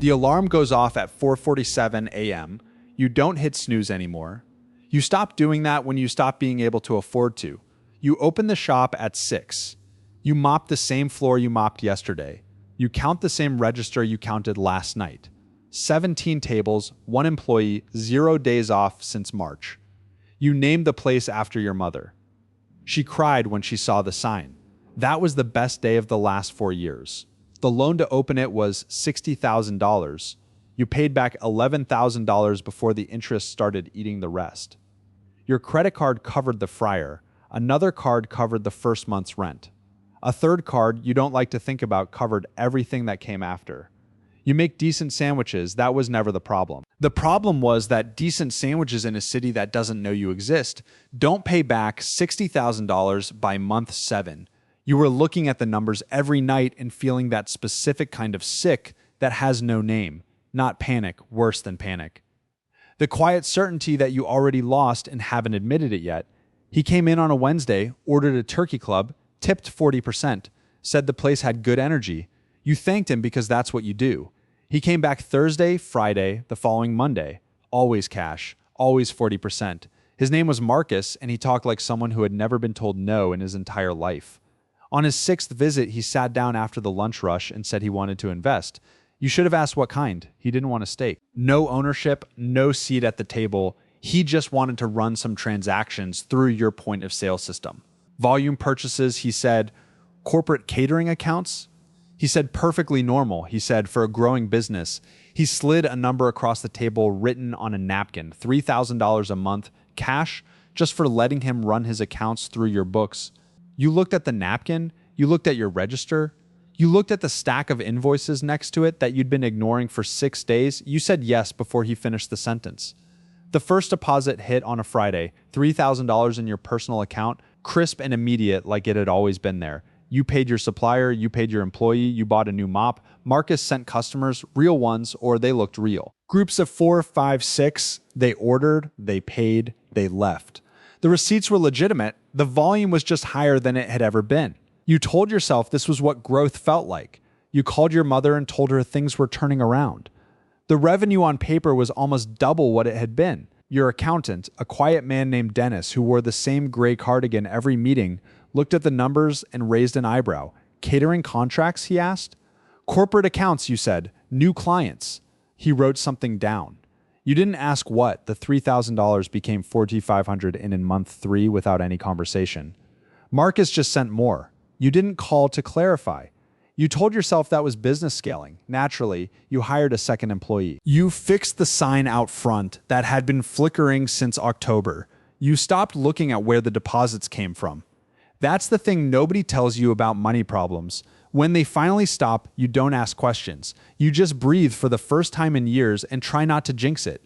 The alarm goes off at 4:47 a.m. You don't hit snooze anymore. You stop doing that when you stop being able to afford to. You open the shop at 6. You mop the same floor you mopped yesterday. You count the same register you counted last night. 17 tables, 1 employee, 0 days off since March. You named the place after your mother. She cried when she saw the sign. That was the best day of the last 4 years. The loan to open it was $60,000. You paid back $11,000 before the interest started eating the rest. Your credit card covered the fryer. Another card covered the first month's rent. A third card you don't like to think about covered everything that came after. You make decent sandwiches. That was never the problem. The problem was that decent sandwiches in a city that doesn't know you exist don't pay back $60,000 by month 7. You were looking at the numbers every night and feeling that specific kind of sick that has no name. Not panic, worse than panic. The quiet certainty that you already lost and haven't admitted it yet. He came in on a Wednesday, ordered a turkey club, tipped 40%, said the place had good energy. You thanked him because that's what you do. He came back Thursday, Friday, the following Monday. Always cash, always 40%. His name was Marcus, and he talked like someone who had never been told no in his entire life. On his 6th visit, he sat down after the lunch rush and said he wanted to invest. You should have asked what kind. He didn't want a stake. No ownership, no seat at the table. He just wanted to run some transactions through your point of sale system. Volume purchases, he said. Corporate catering accounts? He said perfectly normal, he said, for a growing business. He slid a number across the table written on a napkin, $3,000 a month, cash, just for letting him run his accounts through your books. You looked at the napkin, you looked at your register, you looked at the stack of invoices next to it that you'd been ignoring for 6 days. You said yes before he finished the sentence. The first deposit hit on a Friday, $3,000 in your personal account, crisp and immediate like it had always been there. You paid your supplier, you paid your employee, you bought a new mop. Marcus sent customers, real ones, or they looked real. Groups of 4, 5, 6, they ordered, they paid, they left. The receipts were legitimate. The volume was just higher than it had ever been. You told yourself this was what growth felt like. You called your mother and told her things were turning around. The revenue on paper was almost double what it had been. Your accountant, a quiet man named Dennis who wore the same gray cardigan every meeting, looked at the numbers and raised an eyebrow. Catering contracts, he asked. Corporate accounts, you said. New clients. He wrote something down. You didn't ask what. The $3,000 became $4,500 in month 3 without any conversation. Marcus just sent more. You didn't call to clarify. You told yourself that was business scaling. Naturally, you hired a second employee. You fixed the sign out front that had been flickering since October. You stopped looking at where the deposits came from. That's the thing nobody tells you about money problems. When they finally stop, you don't ask questions. You just breathe for the first time in years and try not to jinx it.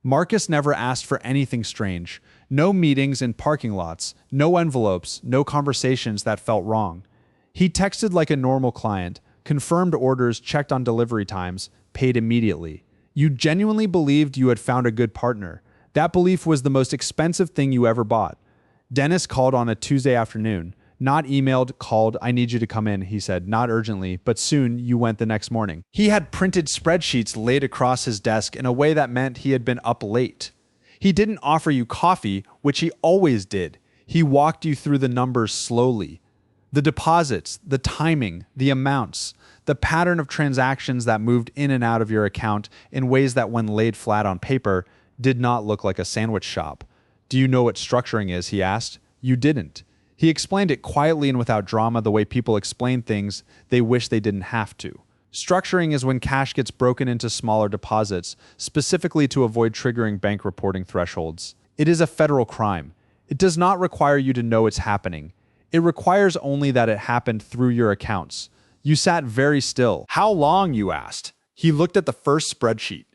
Marcus never asked for anything strange. No meetings in parking lots, no envelopes, no conversations that felt wrong. He texted like a normal client, confirmed orders, checked on delivery times, paid immediately. You genuinely believed you had found a good partner. That belief was the most expensive thing you ever bought. Dennis called on a Tuesday afternoon. Not emailed, called, I need you to come in, he said, not urgently, but soon you went the next morning. He had printed spreadsheets laid across his desk in a way that meant he had been up late. He didn't offer you coffee, which he always did. He walked you through the numbers slowly. The deposits, the timing, the amounts, the pattern of transactions that moved in and out of your account in ways that when laid flat on paper, did not look like a sandwich shop. Do you know what structuring is, he asked. You didn't. He explained it quietly and without drama, the way people explain things they wish they didn't have to. Structuring is when cash gets broken into smaller deposits, specifically to avoid triggering bank reporting thresholds. It is a federal crime. It does not require you to know it's happening. It requires only that it happened through your accounts. You sat very still. How long, you asked? He looked at the first spreadsheet.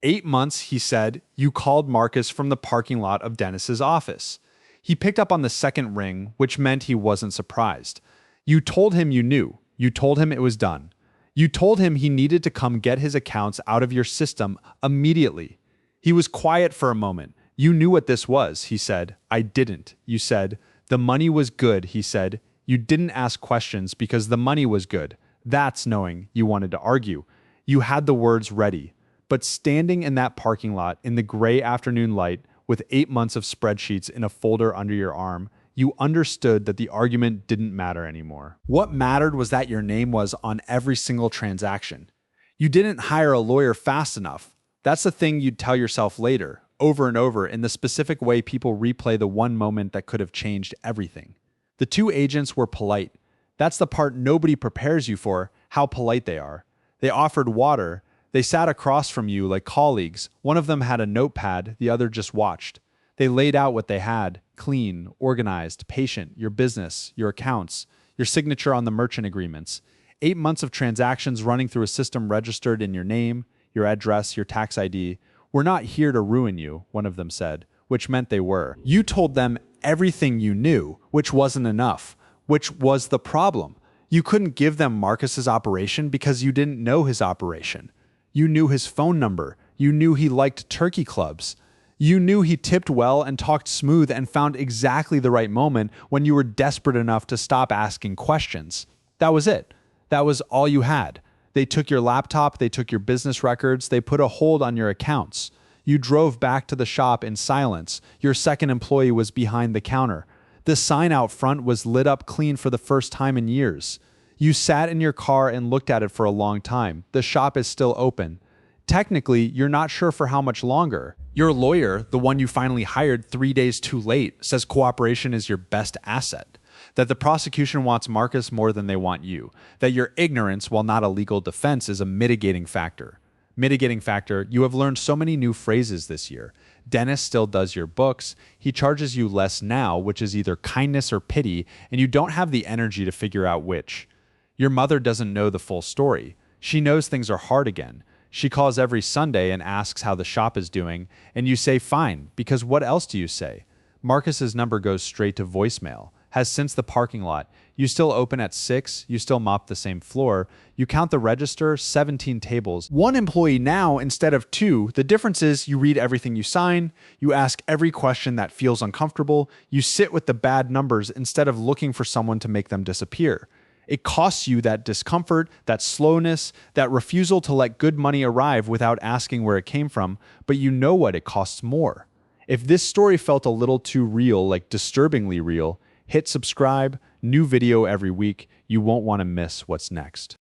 8 months, he said. You called Marcus from the parking lot of Dennis's office. He picked up on the second ring, which meant he wasn't surprised. You told him you knew. You told him it was done. You told him he needed to come get his accounts out of your system immediately. He was quiet for a moment. You knew what this was, he said. I didn't. You said. The money was good, he said. You didn't ask questions because the money was good. That's knowing. You wanted to argue. You had the words ready. But standing in that parking lot in the gray afternoon light with 8 months of spreadsheets in a folder under your arm, you understood that the argument didn't matter anymore. What mattered was that your name was on every single transaction. You didn't hire a lawyer fast enough. That's the thing you'd tell yourself later, over and over, in the specific way people replay the one moment that could have changed everything. The two agents were polite. That's the part nobody prepares you for, how polite they are. They offered water. They sat across from you like colleagues. One of them had a notepad, the other just watched. They laid out what they had: clean, organized, patient, your business, your accounts, your signature on the merchant agreements. 8 months of transactions running through a system registered in your name, your address, your tax ID. We're not here to ruin you, one of them said, which meant they were. You told them everything you knew, which wasn't enough, which was the problem. You couldn't give them Marcus's operation because you didn't know his operation. You knew his phone number. You knew he liked turkey clubs. You knew he tipped well and talked smooth and found exactly the right moment when you were desperate enough to stop asking questions. That was it. That was all you had. They took your laptop, they took your business records, they put a hold on your accounts. You drove back to the shop in silence. Your second employee was behind the counter. The sign out front was lit up clean for the first time in years. You sat in your car and looked at it for a long time. The shop is still open. Technically, you're not sure for how much longer. Your lawyer, the one you finally hired 3 days too late, says cooperation is your best asset. That the prosecution wants Marcus more than they want you. That your ignorance, while not a legal defense, is a mitigating factor. Mitigating factor, you have learned so many new phrases this year. Dennis still does your books. He charges you less now, which is either kindness or pity, and you don't have the energy to figure out which. Your mother doesn't know the full story. She knows things are hard again. She calls every Sunday and asks how the shop is doing, and you say fine, because what else do you say? Marcus's number goes straight to voicemail. Has since the parking lot. You still open at 6, you still mop the same floor, you count the register, 17 tables. 1 employee now instead of 2. The difference is you read everything you sign, you ask every question that feels uncomfortable, you sit with the bad numbers instead of looking for someone to make them disappear. It costs you that discomfort, that slowness, that refusal to let good money arrive without asking where it came from, but you know what it costs more. If this story felt a little too real, like disturbingly real, hit subscribe, new video every week. You won't want to miss what's next.